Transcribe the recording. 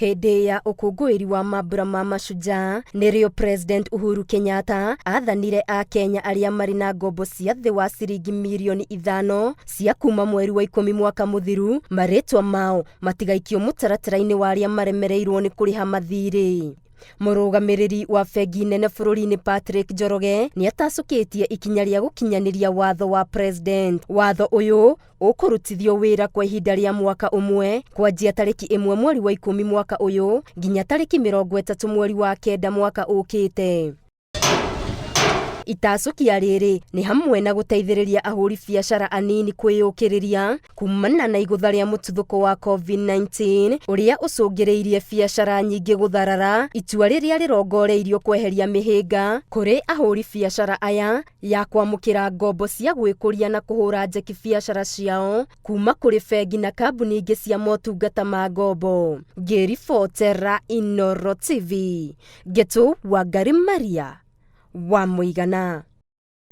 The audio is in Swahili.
Hĩndĩ ya ũkũngũĩri wa mambura ma Mashujaa, nĩrĩo President Uhuru Kenyatta athanire a Kenya arĩa marĩ na ngombo cia thĩ wa ciringi mirioni 5 cia kuma mweri wa 10 mwaka mũthiru, marĩtwa mao matigaikio mũtaratara-inĩ wa arĩa maremereirwo nĩ kũrĩha mathirĩ. Mũrũgamĩrĩri wa bengi nene bũrũri-inĩ Patrick Njoroge nĩatacũkĩtie ikinya rĩa gũkinyanĩria watho wa President. Watho ũyũ ũkũrutithio wĩra kwa ihinda rĩa mwaka ũmwe kwanjia tarĩki 1 mweri wa 10 mwaka ũyũ nginya tarĩki 30 mweri wa 9 mwaka ũkĩte. Itacũkia rĩrĩ nĩ hamwe na gũteithĩrĩria ahũri biacara anini kwĩyũkĩrĩria kumana na igũtha rĩa mũtuthũko wa COVID-19 ũrĩa ũcũngĩrĩirie biacara nyingĩ gũtharara. Itua rĩrĩa rĩrongoreirio kweheria mĩhĩnga kũrĩ ahũri biacara aya ya kwamũkĩra ngombo cia gwĩkũria na kũhũra njeki biacara ciao kuma kũrĩ bengi na kambuni ingĩ cia motungata ma ngombo. Ngĩribotera Inooro TV, Ngetu Wangari Maria wa Mũigana.